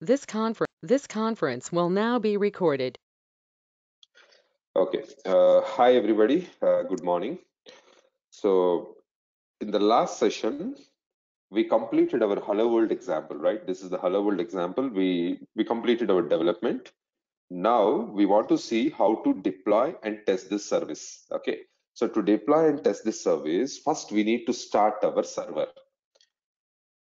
This conference will now be recorded. Okay. Hi, everybody. Good morning. So, in the last session, we completed our Helloworld example, right? This is the Helloworld example. We completed our development. Now we want to see how to deploy and test this service. Okay. So to deploy and test this service, first we need to start our server,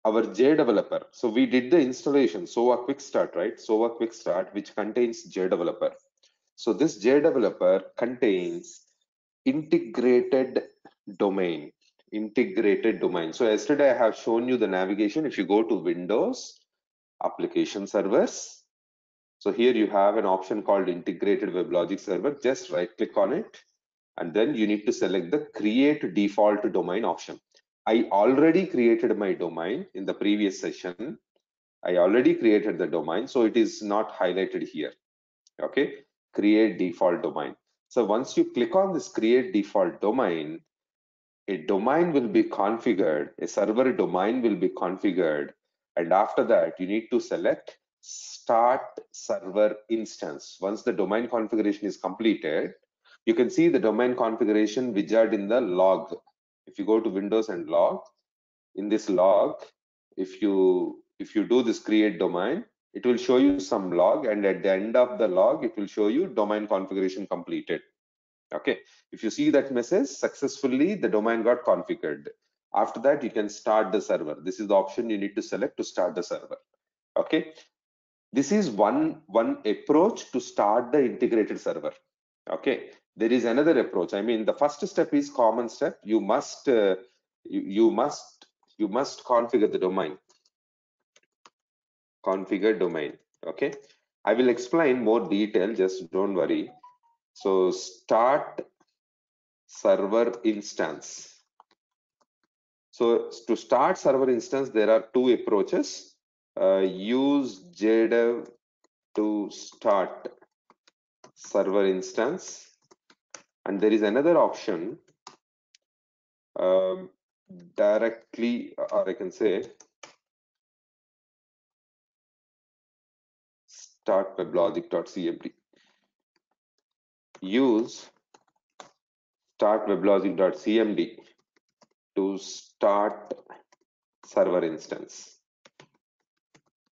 our JDeveloper. So we did the installation, SOA Quick Start, right? SOA Quick Start, which contains JDeveloper. So this JDeveloper contains integrated domain. Integrated domain. So yesterday I have shown you the navigation. If you go to Windows, Application Servers, so here you have an option called Integrated WebLogic Server. Just right click on it, and then you need to select the Create Default Domain option. I already created my domain in the previous session. I already created the domain, so it is not highlighted here. Okay, create default domain. So once you click on this create default domain, a domain will be configured, a server domain will be configured, and after that you need to select start server instance. Once the domain configuration is completed, you can see the domain configuration wizard in the log. If you go to Windows and log, in this log, if you do this create domain, it will show you some log, and at the end of the log it will show you domain configuration completed. Okay, if you see that message, successfully the domain got configured. After that you can start the server. This is the option you need to select to start the server. Okay, this is one approach to start the integrated server. Okay, there is another approach. I mean, the first step is common step. You must you must configure the domain. Configure domain. Okay, I will explain more detail, just don't worry. So start server instance. So to start server instance, there are two approaches. Use JDev to start server instance, and there is another option, directly, or I can say start weblogic.cmd. Use start weblogic.cmd to start server instance.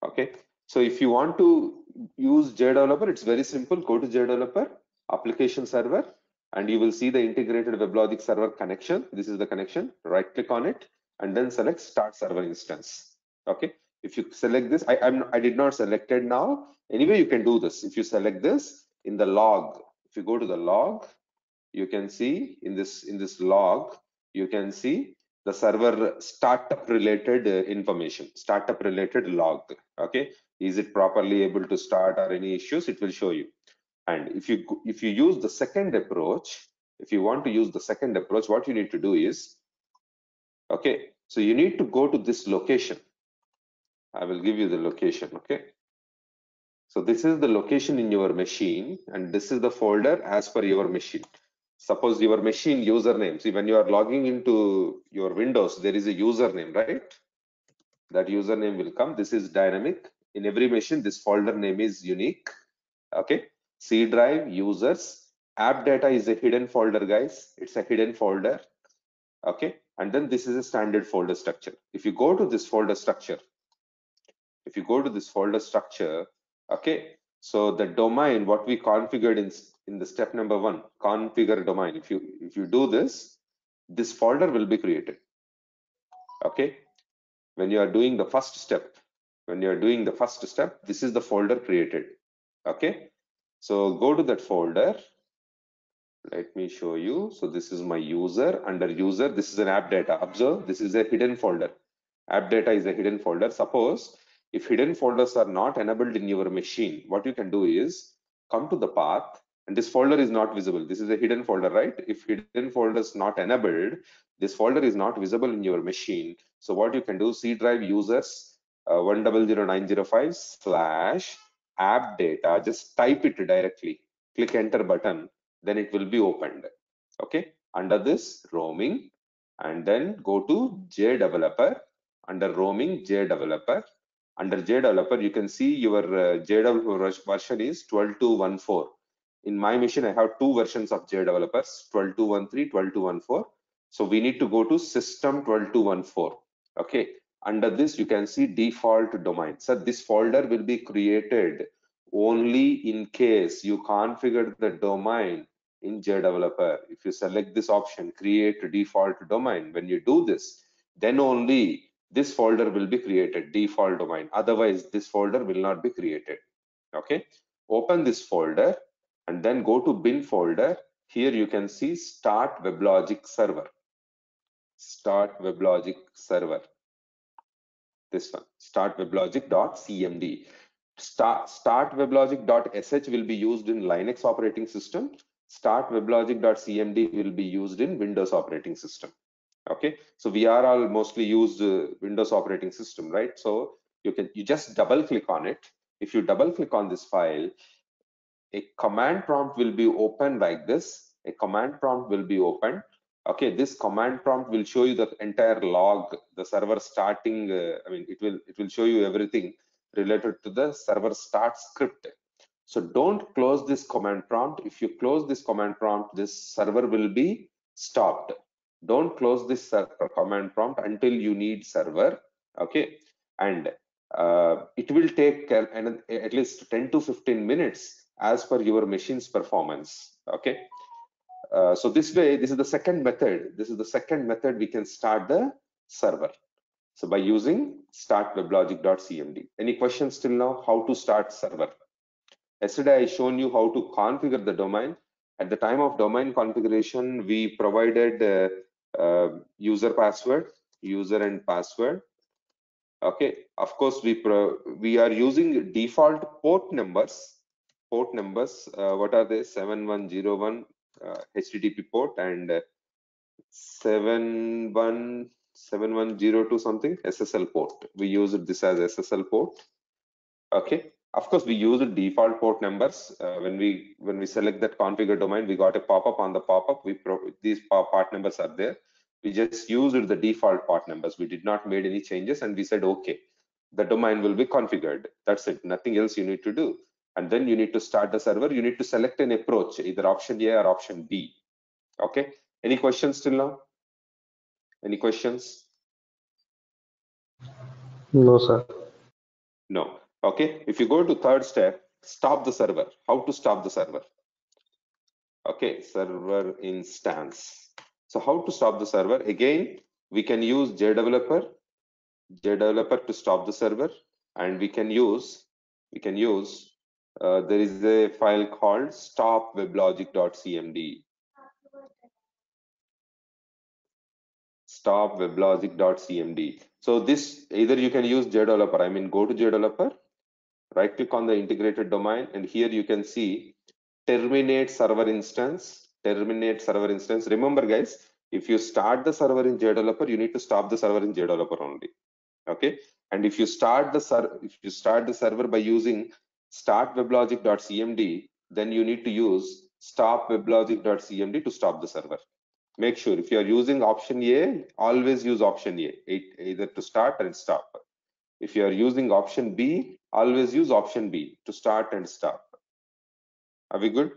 Okay, so if you want to use JDeveloper, it's very simple. Go to JDeveloper, application server, and you will see the integrated WebLogic server connection. This is the connection. Right click on it and then select start server instance. Okay, if you select this, I did not select it now. Anyway, you can do this. If you select this in the log, if you go to the log, you can see in this log, you can see the server startup related information, startup related log. Okay, is it properly able to start or any issues, it will show you. And if you use the second approach, if you want to use the second approach, what you need to do is, okay, so you need to go to this location. I will give you the location. Okay, so this is the location in your machine, and this is the folder as per your machine. Suppose your machine username, see when you are logging into your Windows, there is a username, right? That username will come. This is dynamic. In every machine, this folder name is unique. Okay. C drive, users, app data is a hidden folder, guys. It's a hidden folder. Okay. And then this is a standard folder structure. If you go to this folder structure, okay, so the domain, what we configured in the step number 1, configure domain. If you do this folder will be created. Okay, when you are doing the first step, this is the folder created. Okay, so go to that folder. Let me show you. So this is my user. Under user, this is an app data. Observe, this is a hidden folder. App data is a hidden folder. Suppose if hidden folders are not enabled in your machine, what you can do is come to the path, and this folder is not visible. This is a hidden folder, right? If hidden folder is not enabled, this folder is not visible in your machine. So what you can do, C drive users 100905/app data, just type it directly, click enter button, then it will be opened. Okay, under this roaming, and then go to JDeveloper. Under roaming, JDeveloper, Under JDeveloper, you can see your JDeveloper version is 12.2.14. In my machine, I have two versions of JDevelopers, 12.2.13, 12.2.14. So we need to go to system 12.2.14. Okay. Under this, you can see default domain. So this folder will be created only in case you configure the domain in JDeveloper. If you select this option, create default domain, when you do this, then only this folder will be created, default domain. Otherwise, this folder will not be created. Okay. Open this folder and then go to bin folder. Here you can see start WebLogic server. Start WebLogic server. This one, start WebLogic.cmd. Start WebLogic.sh will be used in Linux operating system. Start WebLogic.cmd will be used in Windows operating system. Okay, so we are all mostly used Windows operating system, right? So you just double click on it. If you double click on this file, a command prompt will be open like this. A command prompt will be open. Okay, this command prompt will show you the entire log, the server starting. I mean, it will show you everything related to the server start script. So don't close this command prompt. If you close this command prompt, this server will be stopped. Don't close this command prompt until you need server. Okay, and it will take at least 10 to 15 minutes as per your machine's performance. Okay, so this way, this is the second method. This is the second method we can start the server. So by using start weblogic.cmd. Any questions till now? How to start server? Yesterday I shown you how to configure the domain. At the time of domain configuration, we provided user and password. Okay, of course we are using default port numbers. What are they? 7101 HTTP port and 7102 something SSL port. We use this as SSL port. Okay, of course we use default port numbers. When we select that configure domain, we got a pop-up. On the pop-up, these part numbers are there. We just used the default part numbers. We did not made any changes, and we said okay, the domain will be configured. That's it, nothing else you need to do. And then you need to start the server. You need to select an approach, either option A or option B. Okay, any questions till now? Any questions? No, sir. No. Okay, if you go to third step, stop the server. How to stop the server? Okay, server instance. So how to stop the server? Again, we can use JDeveloper to stop the server, and we can use there is a file called stopweblogic.cmd. Stopweblogic.cmd. So this, either you can use JDeveloper. I mean, go to JDeveloper, right click on the integrated domain, and here you can see terminate server instance. Remember guys, if you start the server in JDeveloper, you need to stop the server in JDeveloper only. Okay, and if you start the server by using start weblogic.cmd, then you need to use stop weblogic.cmd to stop the server. Make sure if you are using option A, always use option A, either to start and stop. If you are using option B, always use option B to start and stop. Are we good?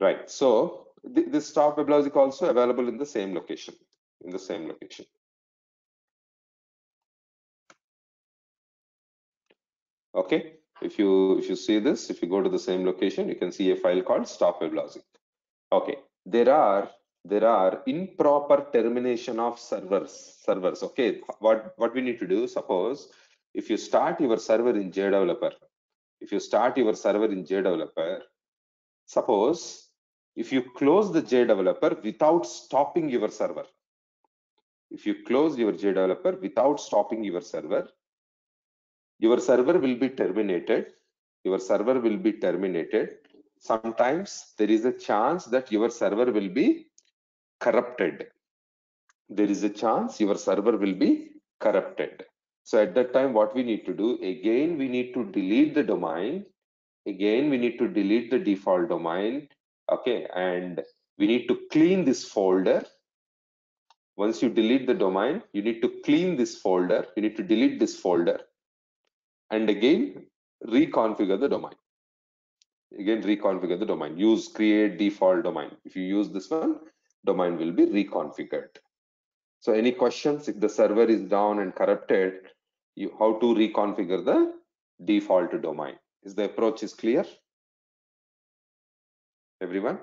Right. So this stop WebLogic also available in the same location. Okay. If you see this, if you go to the same location, you can see a file called stop WebLogic. Okay. There are improper termination of servers. Okay. What we need to do? Suppose if you start your server in JDeveloper, suppose if you close the JDeveloper without stopping your server, your server will be terminated. Sometimes there is a chance that your server will be corrupted. So at that time, what we need to do? Again, we need to delete the domain. Again, we need to delete the default domain. Okay, and we need to clean this folder. Once you delete the domain, you need to clean this folder. You need to delete this folder and again reconfigure the domain. Again, reconfigure the domain. Use create default domain. If you use this one, domain will be reconfigured. So any questions if the server is down and corrupted, how to reconfigure the default domain? Is the approach is clear? Everyone,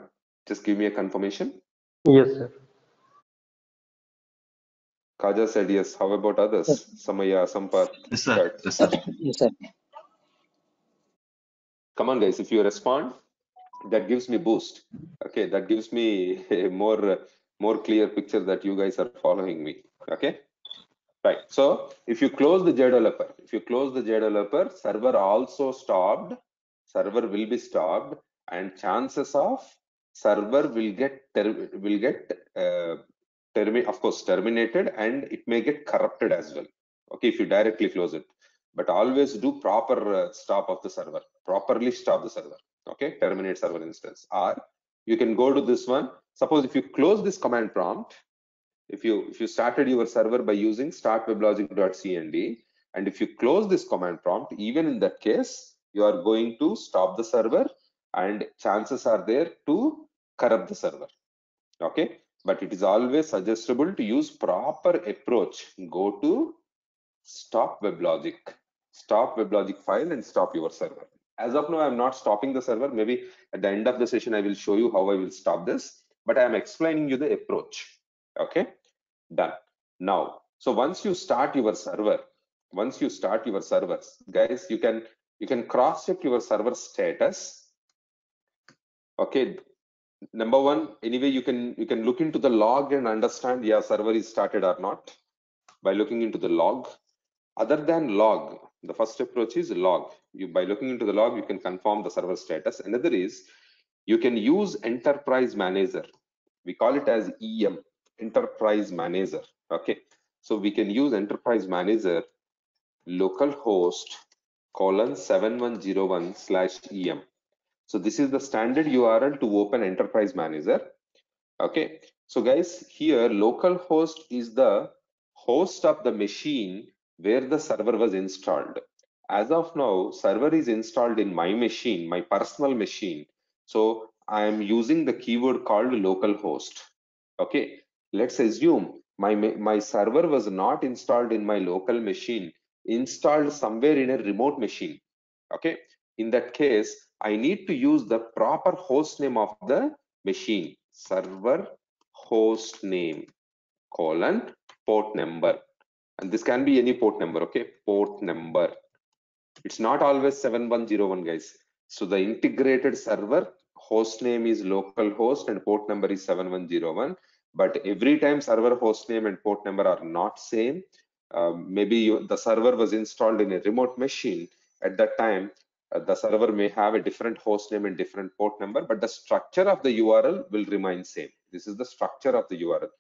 just give me a confirmation. Yes, sir. Kaja said yes. How about others? Samaya, Sampath, Yes, sir. Kat. Yes, sir. Yes, sir. Come on, guys. If you respond, that gives me boost. Okay, that gives me a more clear picture that you guys are following me. Okay, right. So if you close the JDeveloper, server also stopped. Server will be stopped, and chances of server will get of course terminated, and it may get corrupted as well. Okay, if you directly close it, but always do proper stop of the server. Properly stop the server. Okay, terminate server instance. Or you can go to this one. Suppose if you close this command prompt, if you started your server by using startweblogic.cnd, and if you close this command prompt, even in that case, you are going to stop the server, and chances are there to corrupt the server. Okay, but it is always suggestible to use proper approach. Go to stop WebLogic file and stop your server. As of now, I'm not stopping the server. Maybe at the end of the session, I will show you how I will stop this, but I am explaining you the approach. Okay, done. Now, so once you start your servers, guys, you can cross check your server status. Okay, number one, anyway, you can look into the log and understand, yeah, server is started or not by looking into the log. Other than log, the first approach is log. By looking into the log, you can confirm the server status. Another is you can use enterprise manager. We call it as EM, enterprise manager. Okay, so we can use enterprise manager localhost :7101/EM. So this is the standard URL to open enterprise manager. Okay, so guys, here localhost is the host of the machine where the server was installed. As of now, server is installed in my machine, my personal machine. So I am using the keyword called localhost. Okay, let's assume my server was not installed in my local machine, installed somewhere in a remote machine. Okay, in that case, I need to use the proper host name of the machine. Server host name : port number, and this can be any port number. Okay, port number. It's not always 7101, guys. So the integrated server host name is localhost and port number is 7101. But every time server host name and port number are not same. Maybe the server was installed in a remote machine. At that time, the server may have a different host name and different port number, but the structure of the URL will remain same. This is the structure of the URL.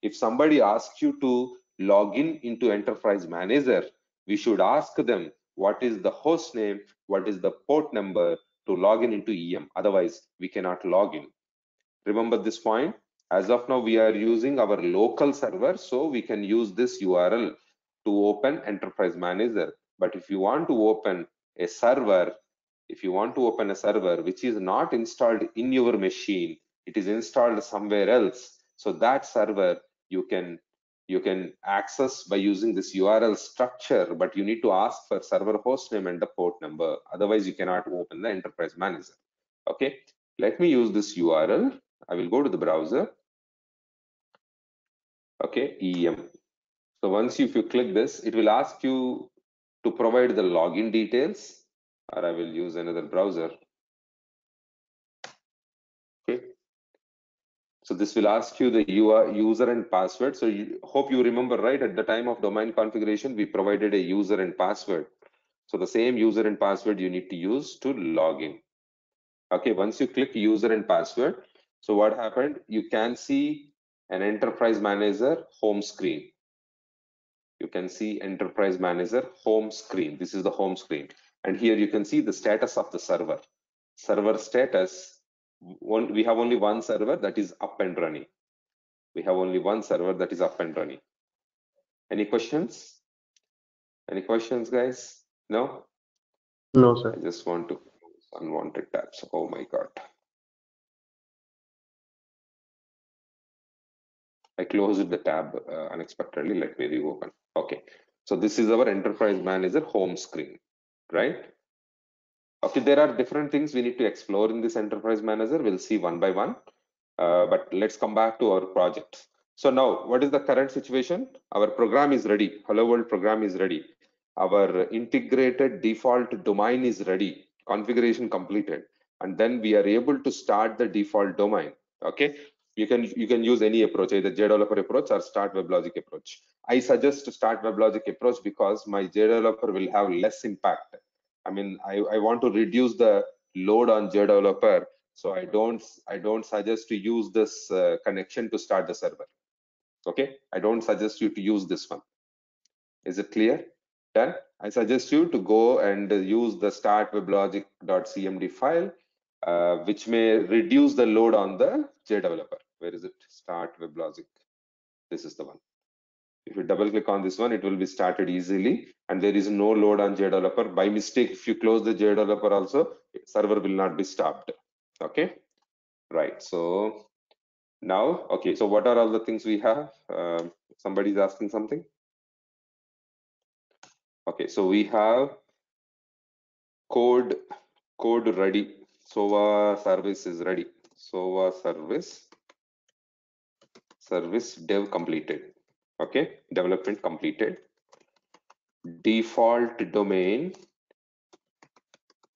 If somebody asks you to log in into Enterprise Manager, we should ask them what is the host name, what is the port number to log in into EM. Otherwise, we cannot log in. Remember this point. As of now, we are using our local server, so we can use this URL to open Enterprise Manager. But if you want to open a server, which is not installed in your machine, it is installed somewhere else. So that server you can access by using this URL structure, but you need to ask for server host name and the port number. Otherwise, you cannot open the Enterprise Manager. Okay, let me use this URL. I will go to the browser. Okay, EM. So once if you click this, it will ask you to provide the login details, or I will use another browser. Okay. So this will ask you the user and password. So hope you remember, right? At the time of domain configuration, we provided a user and password. So the same user and password you need to use to log in. Okay, once you click user and password, so what happened? You can see an Enterprise Manager home screen. You can see Enterprise Manager home screen. This is the home screen. And here you can see the status of the server. Server status, we have only one server that is up and running. We have only one server that is up and running. Any questions? Any questions, guys? No? No, sir. I just want to close unwanted tabs. Oh my God. I closed the tab unexpectedly. Let me reopen. Okay. So this is our enterprise manager home screen, right? Okay, there are different things we need to explore in this enterprise manager. We'll see one by one. But let's come back to our project. So now, what is the current situation? Our program is ready. Hello World program is ready. Our integrated default domain is ready. Configuration completed. And then we are able to start the default domain. Okay. You can use any approach, either JDeveloper approach or start WebLogic approach. I suggest to start WebLogic approach because my JDeveloper will have less impact. I mean, I want to reduce the load on JDeveloper, so I don't suggest to use this connection to start the server. Okay, I don't suggest you to use this one. Is it clear? Done. I suggest you to go and use the start weblogic.cmd file, which may reduce the load on the JDeveloper. Where is it? Start WebLogic. This is the one. If you double click on this one, it will be started easily and there is no load on JDeveloper. By mistake, if you close the JDeveloper also, server will not be stopped. Okay, right. So now, okay, so what are all the things we have? Somebody is asking something. Okay, so we have code ready. SOA service is ready. SOA service dev completed. Okay, development completed. Default domain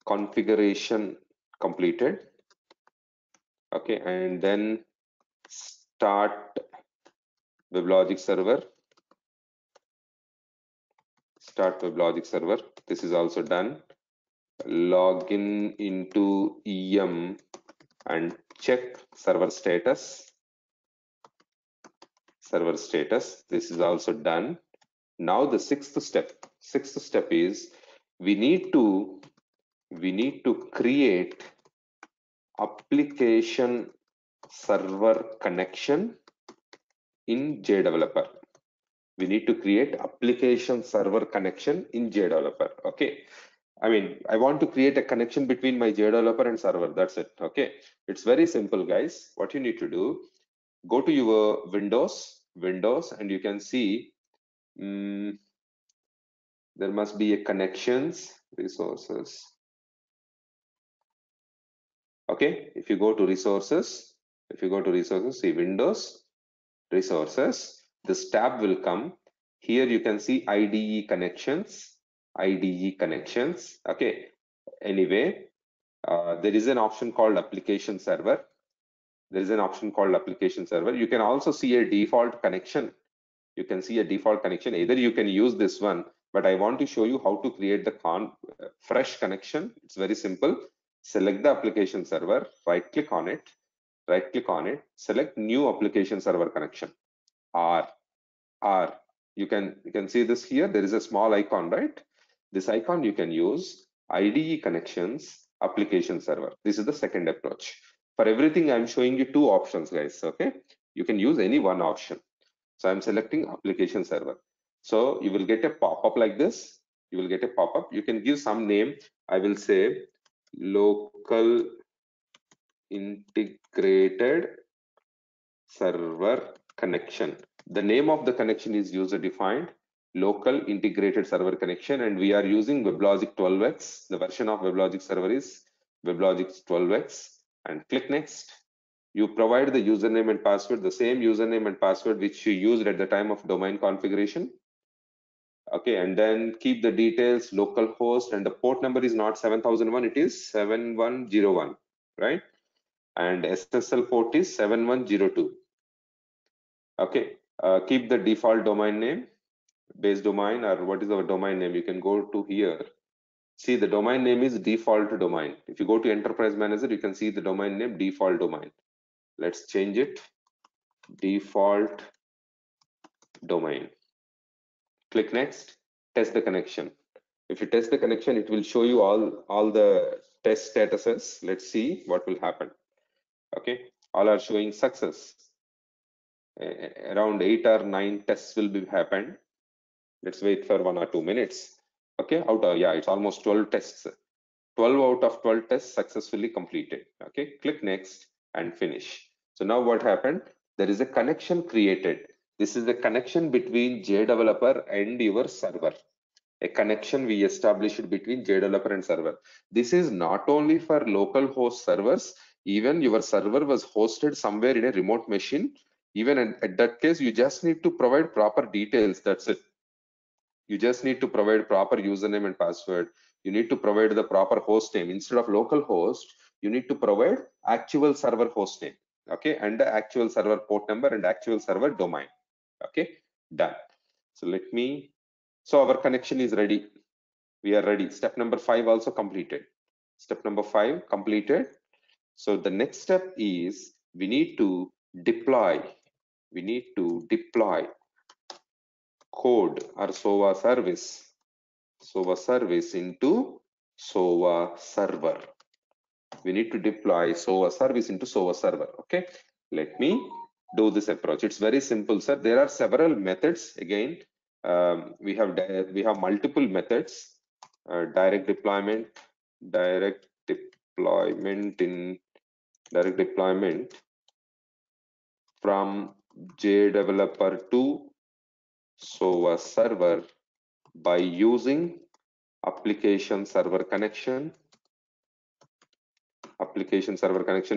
configuration completed. Okay, and then start WebLogic server. Start WebLogic server. This is also done. Login into EM and check server status. Server status. This is also done. Now the sixth step. Sixth step is we need to create application server connection in JDeveloper. We need to create application server connection in JDeveloper. Okay. I mean, I want to create a connection between my JDeveloper and server. That's it. Okay. It's very simple, guys. What you need to do, go to your Windows, and you can see there must be a connections, resources. Okay. If you go to resources, see Windows, resources, this tab will come. Here you can see IDE connections. Okay. Anyway, there is an option called application server. You can also see a default connection. Either you can use this one, but I want to show you how to create the fresh connection. It's very simple. Select the application server, right click on it, select new application server connection. R. You can see this here. There is a small icon, right? This icon you can use. IDE connections, application server. This is the second approach. For everything, I'm showing you two options, guys. Okay, you can use any one option. So I'm selecting application server. So you will get a pop-up like this. You can give some name. I will say local integrated server connection. The name of the connection is user defined, local integrated server connection, and we are using WebLogic 12x. The version of WebLogic server is WebLogic 12x, and click next. You provide the username and password, the same username and password which you used at the time of domain configuration. Okay, and then keep the details, local host, and the port number is not 7001, it is 7101, right? And SSL port is 7102. Okay, keep the default domain name, base domain, or what is our domain name? You can go to here. See, the domain name is default domain. If you go to Enterprise Manager, you can see the domain name default domain. Let's change it. Default domain. Click next. Test the connection. If you test the connection, it will show you all the test statuses. Let's see what will happen. Okay, all are showing success. around 8 or 9 tests will be happened. Let's wait for 1 or 2 minutes. Okay, yeah, it's almost 12 tests. 12 out of 12 tests successfully completed. Okay, click next and finish. So now what happened? There is a connection created. This is a connection between JDeveloper and your server. A connection we established between JDeveloper and server. This is not only for local host servers, even your server was hosted somewhere in a remote machine. Even at that case, you just need to provide proper details. That's it. You just need to provide proper username and password. You need to provide the proper host name. Instead of local host, you need to provide actual server host name. Okay, and the actual server port number and actual server domain. Okay, done. So so our connection is ready. We are ready. Step number 5 also completed. Step number 5 completed. So the next step is we need to deploy. We need to deploy code or SOA service into SOA server. We need to deploy SOA service into SOA server. Okay, let me do this approach. It's very simple, sir. There are several methods. Again, we have multiple methods. Direct deployment from JDeveloper to SOA server by using application server connection,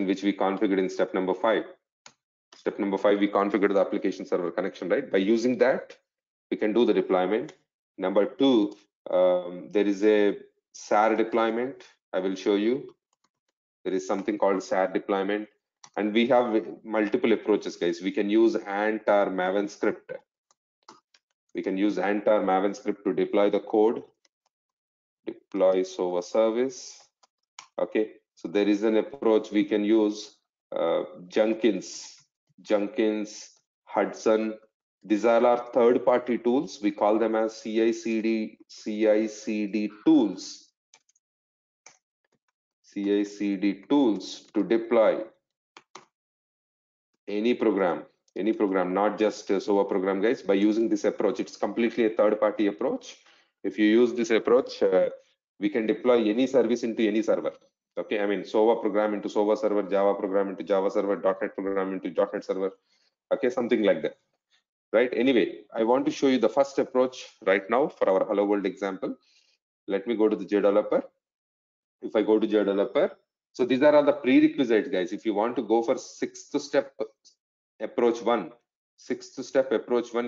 which we configured in step number 5. Step number 5, we configured the application server connection, right? By using that, we can do the deployment. Number 2, there is a SAR deployment. I will show you. There is something called SAR deployment, and we have multiple approaches, guys. We can use Ant or Maven script. We can use Ant or Maven script to deploy the code, deploy SOA service. Okay, so there is an approach we can use. Jenkins, Hudson. These are our third-party tools. We call them as CI/CD tools. CI/CD tools to deploy any program, not just a SOA program, guys. By using this approach, it's completely a third-party approach. If you use this approach, we can deploy any service into any server. Okay, I mean SOA program into SOA server, Java program into Java server, .NET program into .NET server. Okay, something like that, right? Anyway, I want to show you the first approach right now for our Helloworld example. Let me go to the JDeveloper. If I go to JDeveloper, so these are all the prerequisites, guys. If you want to go for sixth step approach 1,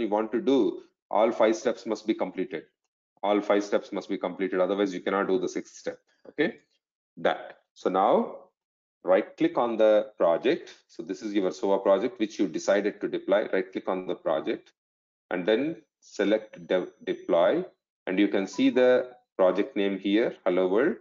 you want to do all 5 steps must be completed. All 5 steps must be completed. Otherwise, you cannot do the 6th step. Okay, that. So now right click on the project. So this is your SOA project which you decided to deploy. Right click on the project and then select deploy, and you can see the project name here, Helloworld,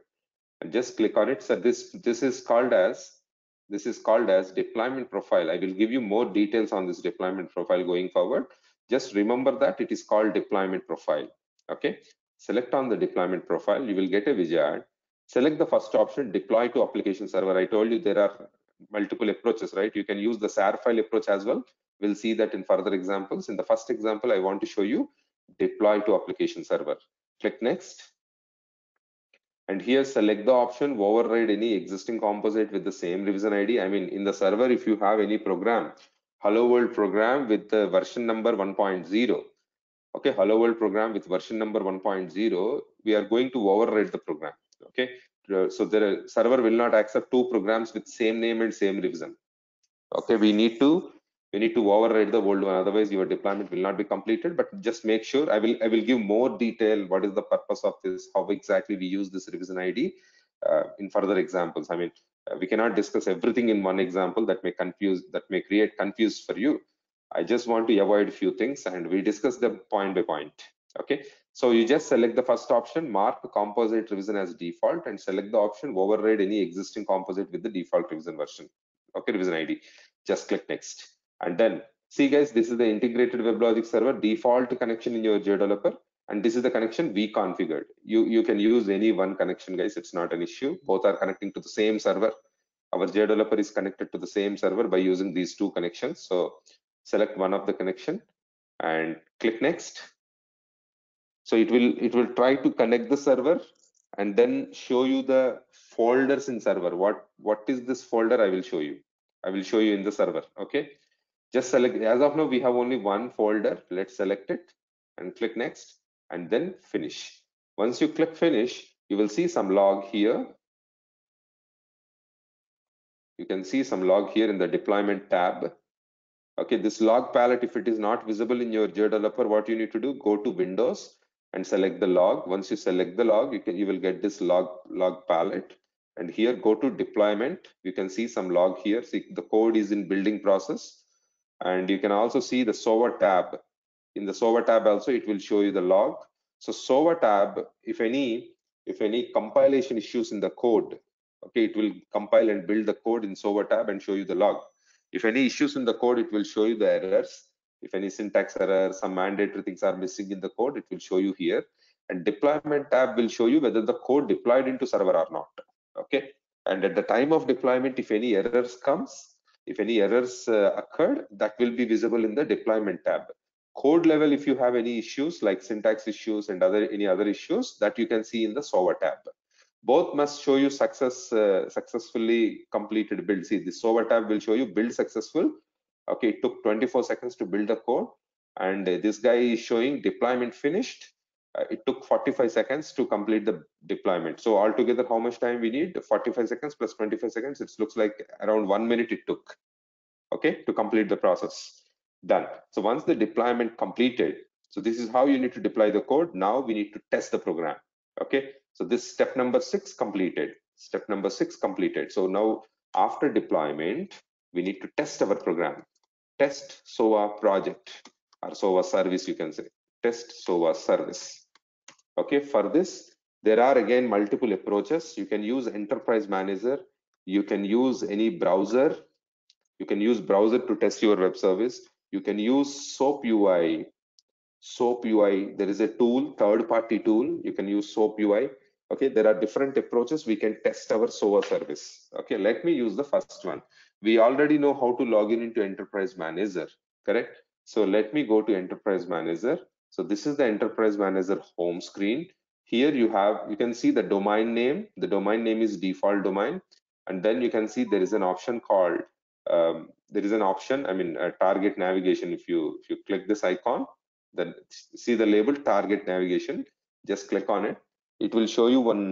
and just click on it. So this is called as deployment profile. I will give you more details on this deployment profile going forward. Just remember that it is called deployment profile. Okay, select on the deployment profile. You will get a wizard. Select the first option, deploy to application server. I told you there are multiple approaches, right? You can use the SAR file approach as well. We'll see that in further examples. In the first example, I want to show you deploy to application server. Click next. And here select the option override any existing composite with the same revision ID. I mean, in the server, if you have any program, Helloworld program with the version number 1.0, okay, Helloworld program with version number 1.0, we are going to override the program. Okay, so the server will not accept 2 programs with same name and same revision. Okay, we need to override the old one, otherwise your deployment will not be completed. But just make sure, I will give more detail what is the purpose of this, how exactly we use this revision ID in further examples. I mean, we cannot discuss everything in one example. That may create confuse for you. I just want to avoid a few things and we discuss them point by point. Okay, so you just select the first option, mark the composite revision as default, and select the option override any existing composite with the default revision version. Okay, revision ID. Just click next. And then see, guys, this is the integrated WebLogic server default connection in your JDeveloper, and this is the connection we configured. You can use any one connection, guys. It's not an issue. Both are connecting to the same server. Our JDeveloper is connected to the same server by using these 2 connections. So select one of the connection and click next. So it will try to connect the server and then show you the folders in server. What is this folder? I will show you. I will show you in the server. Okay. Just select. As of now, we have only one folder. Let's select it and click next and then finish. Once you click finish, you will see some log here. You can see some log here in the deployment tab. Okay, this log palette, if it is not visible in your developer, what you need to do, go to Windows and select the log. Once you select the log, you will get this log palette. And here, go to deployment. You can see some log here. See, the code is in building process. And you can also see the SOA tab. In the SOA tab also, it will show you the log. So SOA tab, if any compilation issues in the code, okay, it will compile and build the code in SOA tab and show you the log. If any issues in the code, it will show you the errors. If any syntax error, some mandatory things are missing in the code, it will show you here. And deployment tab will show you whether the code deployed into server or not. Okay. And at the time of deployment, if any errors comes, if any errors occurred, that will be visible in the deployment tab. Code level, if you have any issues like syntax issues and any other issues, that you can see in the SOA tab. Both must show you successfully completed build. See, the SOA tab will show you build successful. Okay, it took 24 seconds to build the code, and this guy is showing deployment finished. It took 45 seconds to complete the deployment. So altogether, how much time we need? 45 seconds plus 25 seconds. It looks like around 1 minute it took. Okay, to complete the process. Done. So once the deployment completed, so this is how you need to deploy the code. Now we need to test the program. Okay, so this step number 6 completed. Step number 6 completed. So now after deployment, we need to test our program. Test SOA project or SOA service, you can say. Test SOA service. Okay, for this, there are again multiple approaches. You can use Enterprise Manager. You can use any browser. You can use browser to test your web service. You can use SOAP UI. SOAP UI, there is a tool, third-party tool. You can use SOAP UI. Okay, there are different approaches. We can test our SOA service. Okay, let me use the first one. We already know how to log in into Enterprise Manager, correct? So let me go to Enterprise Manager. So this is the Enterprise Manager home screen. Here you can see the domain name. The domain name is default domain. And then you can see there is an option called, target navigation. If you click this icon, then see the label target navigation, just click on it. It will show you one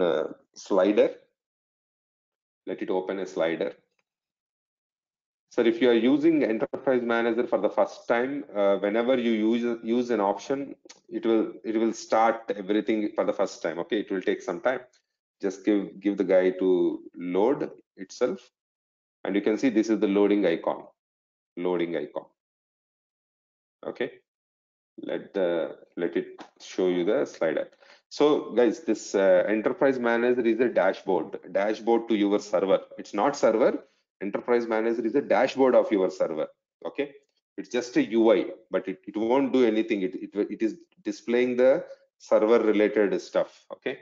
slider. Let it open a slider. So if you are using Enterprise Manager for the first time, whenever you use an option, it will start everything for the first time. Okay, it will take some time. Just give the guy to load itself, and you can see this is the loading icon. Loading icon. Okay, let it show you the slider. So guys, this Enterprise Manager is a dashboard to your server. It's not server. Enterprise Manager is a dashboard of your server. Okay, it's just a UI, but it won't do anything. It is displaying the server related stuff. Okay,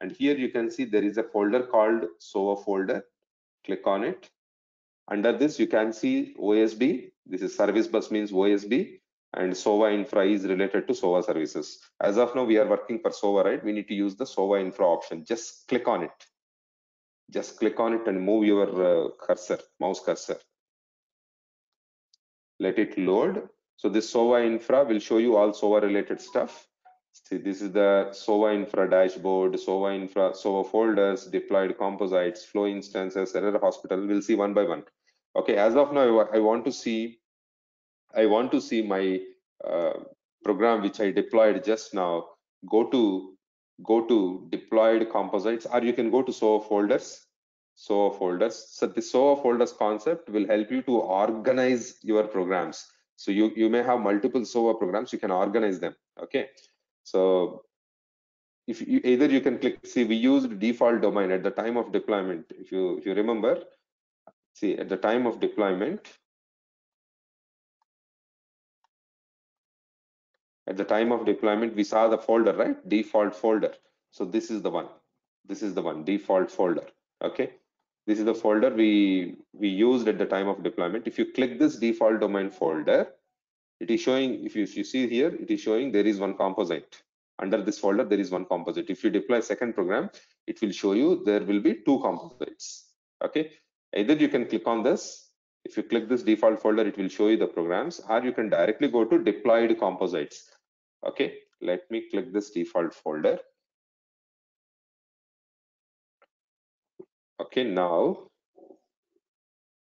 and here you can see there is a folder called SOA folder. Click on it. Under this, you can see OSB. This is service bus means OSB, and SOA infra is related to SOA services. As of now, we are working for SOA, right? We need to use the SOA infra option. Just click on it. Just click on it and move your mouse cursor. Let it load. So this SOA infra will show you all SOA related stuff. See, this is the SOA infra dashboard, SOA infra, SOA folders, deployed composites, flow instances, error hospital. We'll see one by one. Okay, as of now, I want to see my program which I deployed just now. Go to deployed composites, or you can go to SOA folders. So the SOA folders concept will help you to organize your programs. So you may have multiple SOA programs, you can organize them. Okay, so if you either you can click, see, we used default domain at the time of deployment. If you remember, see, at the time of deployment, we saw the folder, right? Default folder. So this is the one. This is the one, default folder. Okay, this is the folder we used at the time of deployment. If you click this default domain folder, It is showing, if you see here, it is showing there is one composite. Under this folder, there is one composite. If you deploy second program, it will show you there will be two composites. Okay, either you can click on this. If you click this default folder, it will show you the programs, or you can directly go to deployed composites. Okay, let me click this default folder. Okay, now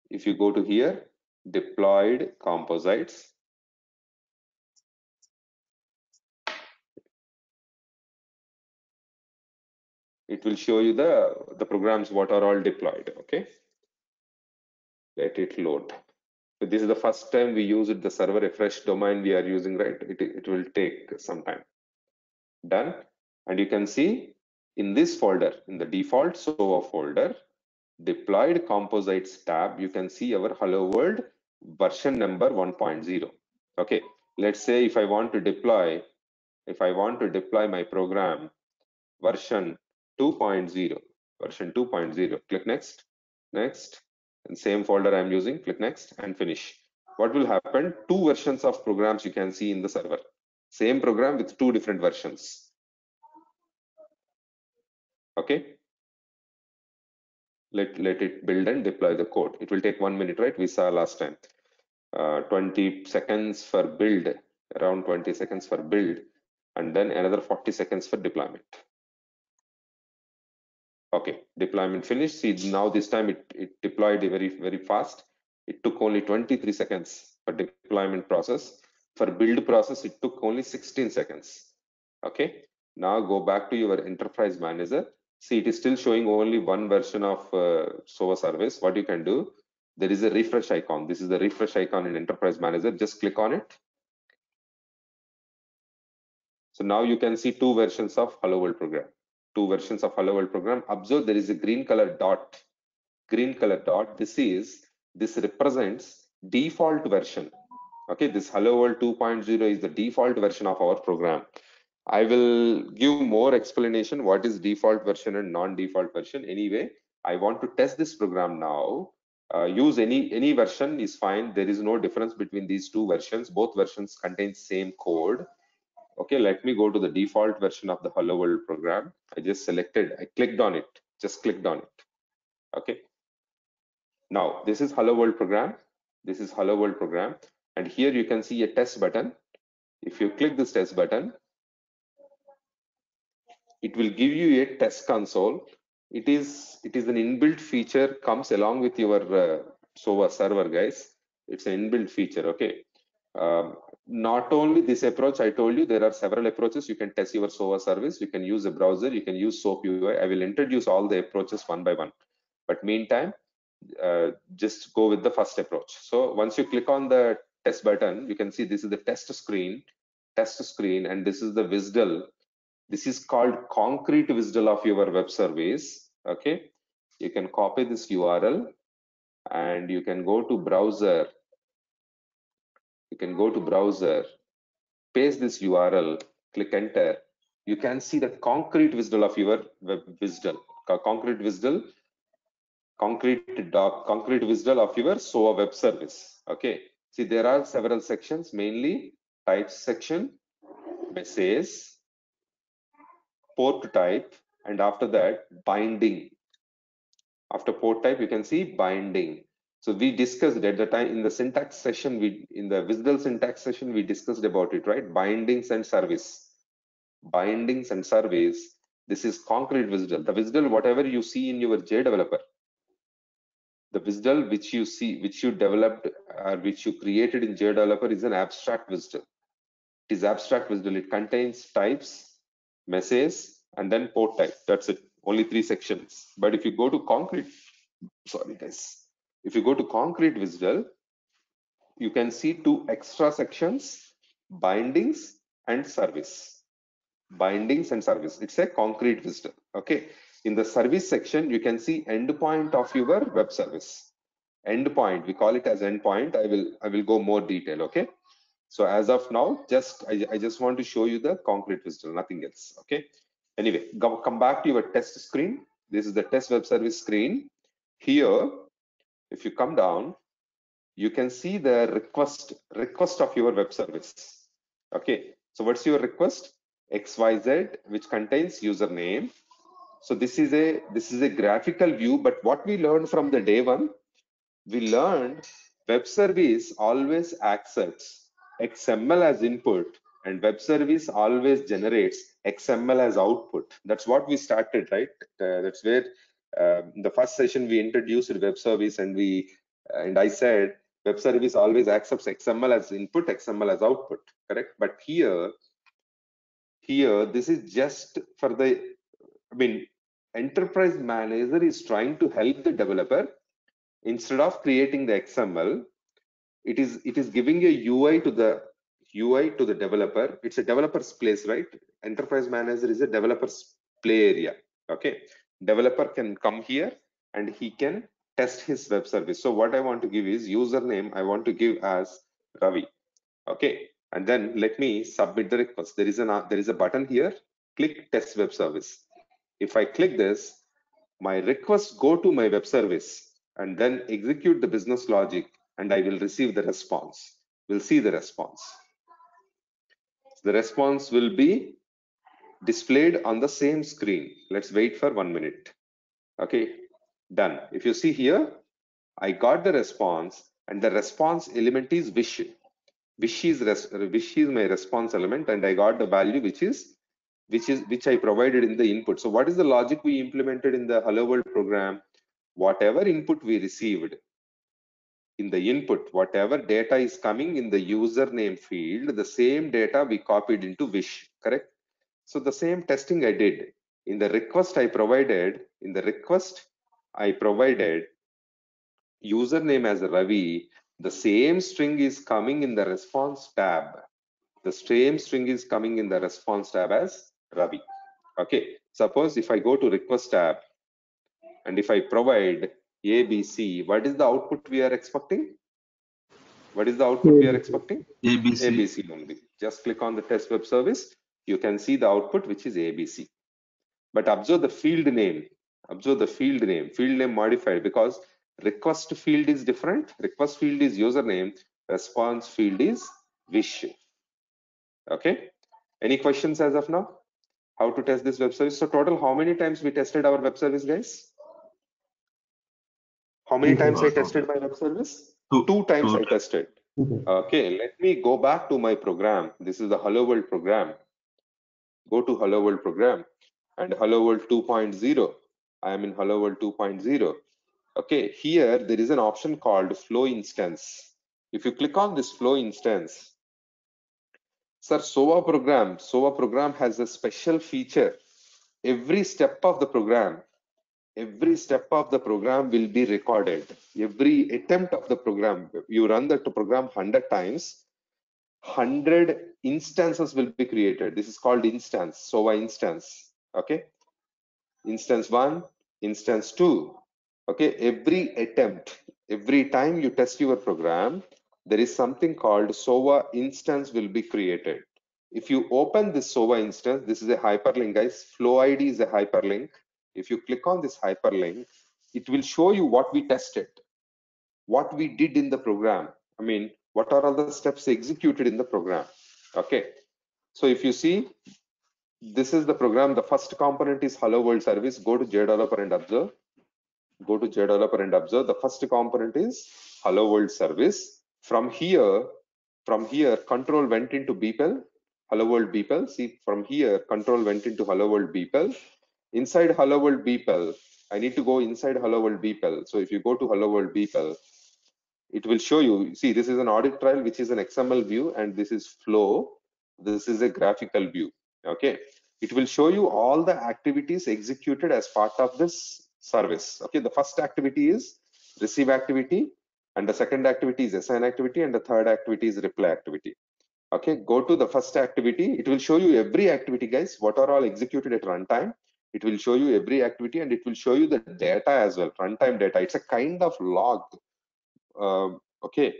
if you go to here, deployed composites, it will show you the programs what are all deployed. Okay, let it load. So this is the first time we use it, the server refresh domain we are using, right? It will take some time. Done. And you can see in this folder, in the default SOA folder, deployed composites tab, you can see our Hello World version number 1.0. Okay, let's say if I want to deploy my program version 2.0, click next, and same folder I'm using, click next and finish. What will happen? Two versions of programs you can see in the server. Same program with two different versions. Okay. Let it build and deploy the code. It will take 1 minute, right? We saw last time. 20 seconds for build, around 20 seconds for build, and then another 40 seconds for deployment. Okay, deployment finished. See, now this time it deployed very fast. It took only 23 seconds for deployment process. For build process, it took only 16 seconds. Okay, now go back to your enterprise manager. See, it is still showing only one version of SOA service. What you can do, there is a refresh icon. This is the refresh icon in enterprise manager. Just click on it. So now you can see two versions of Hello World program. Two versions of Hello World program. Observe there is a green color dot. This represents default version. Okay, this Hello World 2.0 is the default version of our program. I will give more explanation what is default version and non-default version. Anyway, I want to test this program now. Use any version is fine. There is no difference between these two versions. Both versions contain same code. Okay, let me go to the default version of the Hello World program. I clicked on it, just clicked on it. Okay. Now, this is Hello World program. And here you can see a test button. If you click this test button, it will give you a test console. It is an inbuilt feature, comes along with your SOA server, guys. It's an inbuilt feature. Okay. Not only this approach, I told you there are several approaches. You can test your SOA service. You can use a browser. You can use SOAP UI. I will introduce all the approaches one by one. But meantime, just go with the first approach. So once you click on the test button, you can see this is the test screen, and this is the WSDL. This is called concrete WSDL of your web service. Okay, you can copy this URL and you can go to browser. Paste this URL, click enter. You can see the concrete WSDL of your web WSDL. Concrete WSDL of your SOA web service. Okay, see there are several sections, mainly type section, message, port type, and after that binding. After port type, you can see binding. So we discussed at the time in the syntax session, in the WSDL syntax session, we discussed about it, right? Bindings and service. This is concrete WSDL. The WSDL, whatever you see in your JDeveloper, the WSDL which you developed or which you created in JDeveloper is an abstract WSDL. It is abstract WSDL. It contains types, message, and then port type. That's it. Only 3 sections. But if you go to concrete, if you go to concrete WSDL, you can see 2 extra sections: bindings and service. It's a concrete WSDL. Okay. In the service section, you can see endpoint of your web service. Endpoint, we call it as endpoint. I will go more detail. Okay. So as of now, I just want to show you the concrete WSDL, nothing else. Okay. Anyway, come back to your test screen. This is the test web service screen. Here, if you come down, you can see the request of your web service. Okay, so what's your request? XYZ, which contains username. So this is a graphical view, but what we learned from the day one, we learned web service always accepts XML as input and web service always generates XML as output. That's what we started, right? That's where in the first session we introduced web service, and I said web service always accepts XML as input, XML as output, correct? But here this is just for the, I mean, enterprise manager is trying to help the developer. Instead of creating the XML, it is giving a UI to the developer. It's a developer's place, right? Enterprise manager is a developer's play area. Okay, developer can come here and he can test his web service. So what I want to give is username. I want to give as Ravi. Okay, and then let me submit the request. There is a button here. Click test web service. If I click this, my request go to my web service and then execute the business logic, and I will receive the response. We'll see the response. The response will be displayed on the same screen. Let's wait for 1 minute. Okay, done. If you see here, I got the response, and the response element is wish. Wish is my response element, and I got the value which I provided in the input. So what is the logic we implemented in the Helloworld program? Whatever input we received in the input, whatever data is coming in the username field, the same data we copied into wish, correct? So the same testing I did. In the request I provided, username as Ravi. The same string is coming in the response tab. The same string is coming in the response tab as Ravi. Okay, suppose if I go to request tab and if I provide ABC, what is the output we are expecting? What is the output we are expecting? ABC. ABC only. Just click on the test web service. You can see the output, which is ABC. But observe the field name. Observe the field name. Field name modified because request field is different. Request field is username. Response field is wish. Okay. Any questions as of now? How to test this web service? So total, how many times we tested our web service, guys? How many times I tested my web service? Two times I tested. Okay, let me go back to my program. This is the Helloworld program. Go to Helloworld program and Helloworld 2.0. I am in Helloworld 2.0. Okay, here there is an option called flow instance. If you click on this flow instance, sir, SOA program has a special feature. Every step of the program will be recorded. Every attempt of the program, you run the program 100 times, 100 instances will be created. This is called instance, SOA instance. Okay, instance 1, instance 2. Okay, every attempt, every time you test your program, there is something called SOA instance will be created. If you open this SOA instance, this is a hyperlink, guys. Flow ID is a hyperlink. If you click on this hyperlink, it will show you what we tested, what we did in the program. I mean, what are all the steps executed in the program? Okay, so if you see, this is the program. The first component is Helloworld service. Go to JDeveloper and observe. Go to JDeveloper and observe. The first component is Helloworld service. From here, control went into BPEL, Helloworld BPEL. See, from here, control went into Helloworld BPEL. Inside Helloworld BPEL, I need to go inside Helloworld BPEL. So if you go to Helloworld BPEL, it will show you. See, this is an audit trail, which is an XML view, and this is flow. This is a graphical view. Okay, it will show you all the activities executed as part of this service. Okay, the first activity is receive activity, and the second activity is assign activity, and the third activity is reply activity. Okay, go to the first activity. It will show you every activity, guys, what are all executed at runtime. It will show you every activity, and it will show you the data as well, runtime data. It's a kind of log. Okay,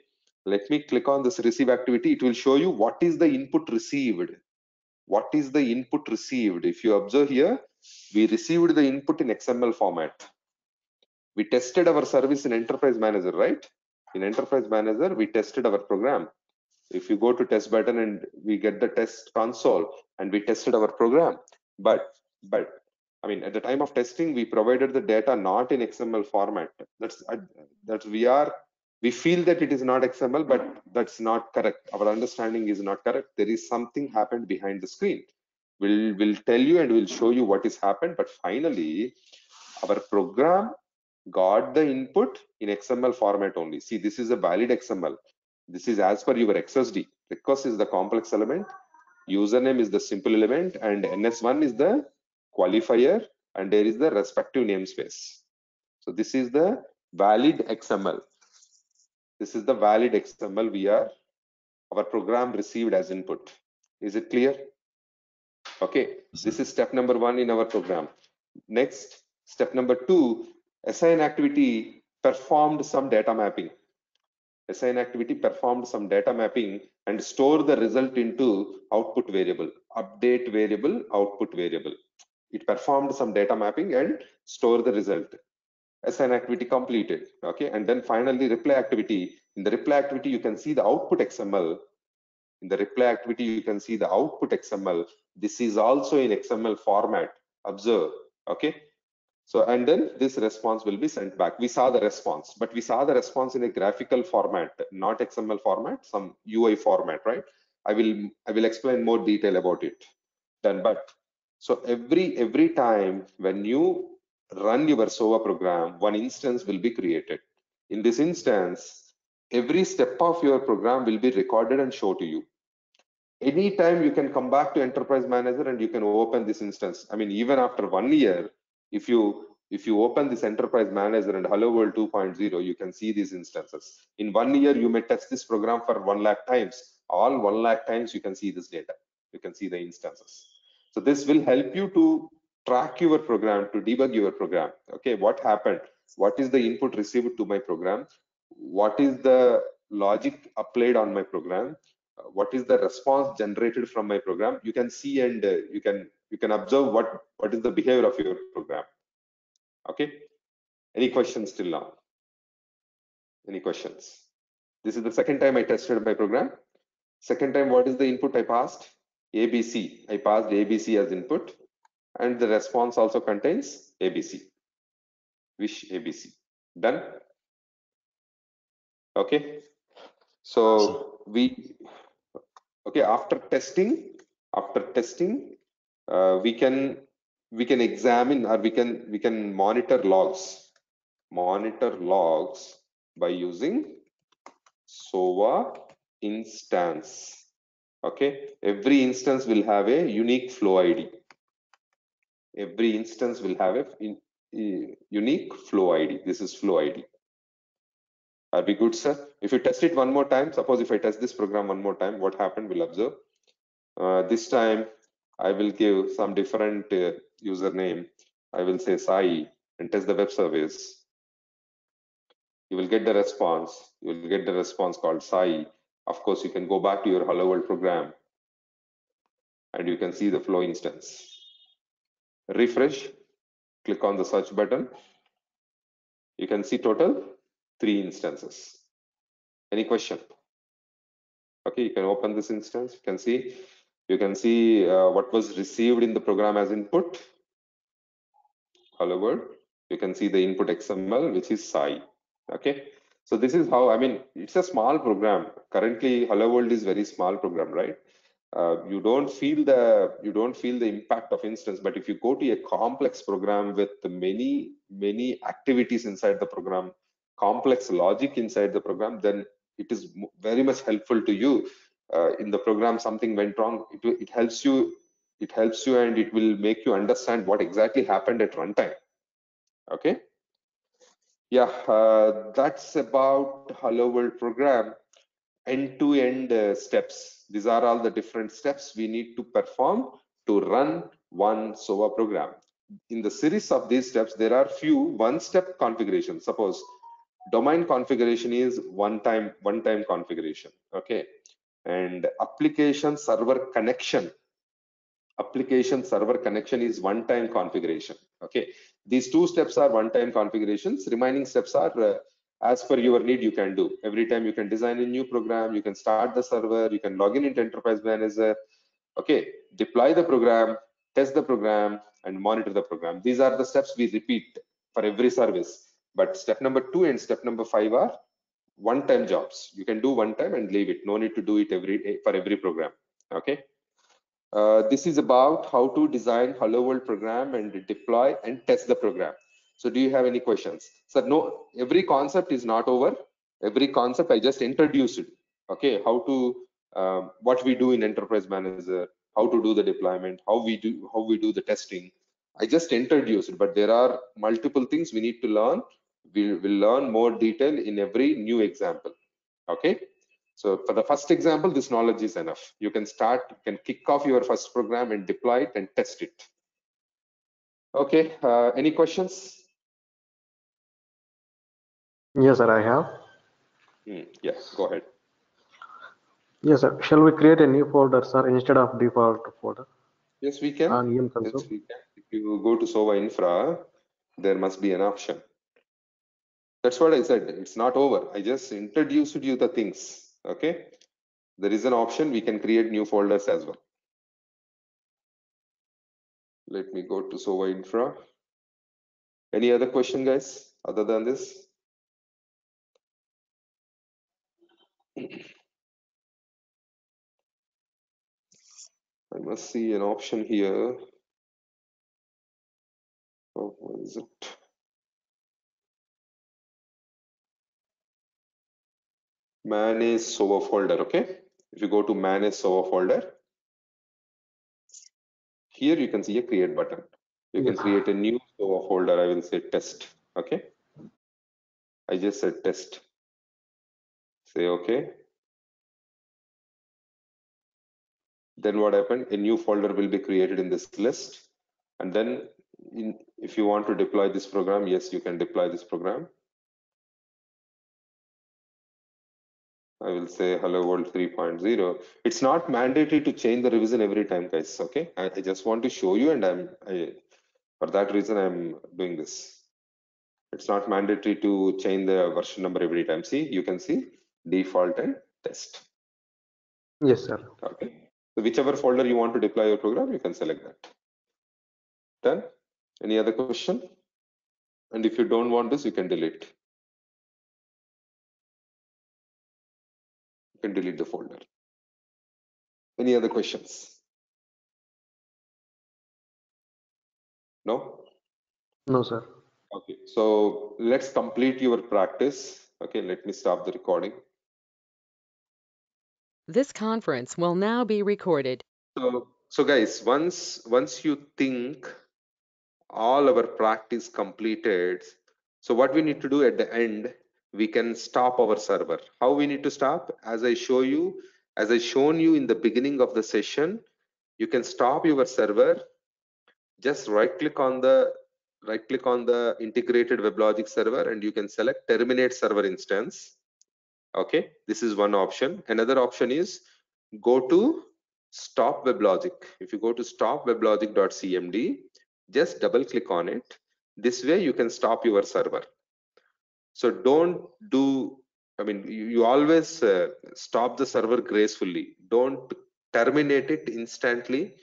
let me click on this receive activity. It will show you what is the input received. What is the input received? If you observe here, we received the input in XML format. We tested our service in Enterprise Manager, right? In Enterprise Manager, we tested our program. If you go to test button and we get the test console and we tested our program, but I mean, at the time of testing, we provided the data not in XML format. We feel that it is not XML, but that's not correct. Our understanding is not correct. There is something happened behind the screen. We'll tell you and we'll show you what is happened. But finally, our program got the input in XML format only. See, this is a valid XML. This is as per your XSD. Request is the complex element, username is the simple element, and NS1 is the qualifier, and there is the respective namespace. So this is the valid XML. This is the valid XML our program received as input. Is it clear? Okay, this is step number 1 in our program. Next, step number 2, assign activity performed some data mapping. Assign activity performed some data mapping and store the result into output variable, update variable, output variable. It performed some data mapping and store the result. Assign activity completed. Okay, and then finally reply activity. In the reply activity, you can see the output XML. In the reply activity, you can see the output XML. This is also in XML format. Observe. Okay. So, and then this response will be sent back. We saw the response, but we saw the response in a graphical format, not XML format, some UI format, right? I will explain more detail about it. Then, but so every time when you run your SOA program, one instance will be created. In this instance, every step of your program will be recorded and shown to you. Anytime you can come back to Enterprise Manager and you can open this instance. I mean, even after 1 year, if you open this Enterprise Manager and Helloworld 2.0, you can see these instances. In 1 year, you may test this program for 1 lakh times. All 1 lakh times, you can see this data. You can see the instances. So this will help you to track your program, to debug your program. Okay, what happened? What is the input received to my program? What is the logic applied on my program? What is the response generated from my program? You can see and you can observe what is the behavior of your program. Okay, any questions till now? Any questions? This is the second time I tested my program. Second time, what is the input I passed? ABC. I passed ABC as input, and the response also contains ABC. Wish ABC. Done. Okay, so after testing we can examine, or we can monitor logs by using SOA instance. Okay, every instance will have a unique flow ID. Every instance will have a unique flow ID. This is flow ID. Are we good, sir? If you test it one more time, suppose if I test this program one more time, what happened? We'll observe. This time I will give some different username. I will say Sai and test the web service. You will get the response. You will get the response called Sai. Of course, you can go back to your Helloworld program and you can see the flow instance. Refresh, click on the search button. You can see total 3 instances. Any question? Okay, you can open this instance. You can see what was received in the program as input. Helloworld. You can see the input XML, which is Sai. Okay, so this is how, I mean, it's a small program. Currently, Helloworld is very small program, right? You don't feel the impact of instance, but if you go to a complex program with many activities inside the program, complex logic inside the program, then it is very much helpful to you. In the program, something went wrong, it helps you and it will make you understand what exactly happened at runtime. Okay, yeah, that's about Helloworld program. End-to-end steps. These are all the different steps we need to perform to run one SOA program. In the series of these steps, there are few one-step configurations. Suppose domain configuration is one-time configuration. Okay, and application server connection is one-time configuration. Okay, these 2 steps are one-time configurations. Remaining steps are as per your need you can do. Every time you can design a new program, you can start the server, you can log in into Enterprise Manager, okay, deploy the program, test the program, and monitor the program. These are the steps we repeat for every service. But step number 2 and step number 5 are one-time jobs. You can do one time and leave it. No need to do it for every program. Okay. This is about how to design Helloworld program and deploy and test the program. So do you have any questions? So no, every concept is not over. Every concept I just introduced it. Okay, how to what we do in Enterprise Manager, how to do the deployment, how we do the testing. I just introduced it, but there are multiple things we need to learn. We will learn more detail in every new example. Okay. So for the first example, this knowledge is enough. You can start, you can kick off your first program and deploy it and test it. Okay, any questions? Yes, sir, I have. Yeah, go ahead. Yes, sir. Shall we create a new folder, sir, instead of default folder Yes, we can. on EM console? Yes, we can. If you go to Sova Infra, there must be an option. That's what I said. It's not over. I just introduced you the things. Okay. There is an option. We can create new folders as well. Let me go to Sova Infra. Any other question, guys, other than this? I must see an option here. Oh, what is it? Manage Sova folder. Okay. If you go to manage Sova folder, here you can see a create button. You can Yes. create a new Sova folder. I will say test. Okay. I just said test. Say okay. Then what happened? A new folder will be created in this list. And then if you want to deploy this program, yes, you can deploy this program. I will say Hello World 3.0. It's not mandatory to change the revision every time, guys. Okay. I just want to show you, and for that reason, I'm doing this. It's not mandatory to change the version number every time. See, you can see default and test. Yes, sir. Okay. So whichever folder you want to deploy your program, you can select that. Done. Any other question? And if you don't want this, you can delete. You can delete the folder. Any other questions? No? No, sir. Okay. So let's complete your practice. Okay. Let me stop the recording. This conference will now be recorded. So guys, once you think all our practice completed, so what we need to do at the end, we can stop our server. How we need to stop? As I shown you in the beginning of the session, you can stop your server. Just right click on the integrated WebLogic server, and you can select terminate server instance. Okay, this is one option. Another option is go to stop WebLogic. If you go to stopweblogic.cmd, just double click on it. This way you can stop your server. So don't do, I mean, you always stop the server gracefully. Don't terminate it instantly.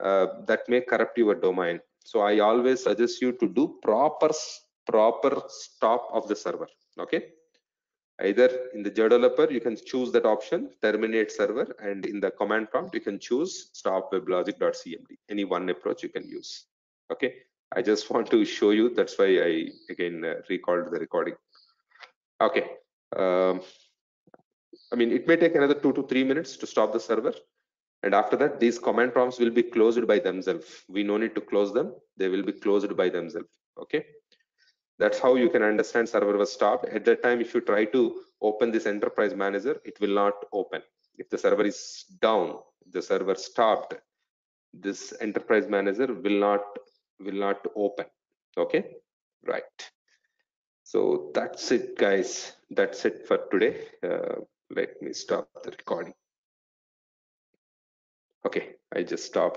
That may corrupt your domain. So I always suggest you to do proper stop of the server. Okay. Either in the developer, you can choose that option, terminate server, and in the command prompt, you can choose stop weblogic.cmd. Any one approach you can use. Okay. I just want to show you. That's why I again recalled the recording. Okay. I mean, it may take another 2 to 3 minutes to stop the server. And after that, these command prompts will be closed by themselves. We no need to close them. They will be closed by themselves. Okay. That's how you can understand server was stopped. At that time, if you try to open this enterprise manager, it will not open. If the server is down, the server stopped, this enterprise manager will not open. Okay. Right. So that's it, guys. That's it for today. Let me stop the recording. Okay, I just stopped.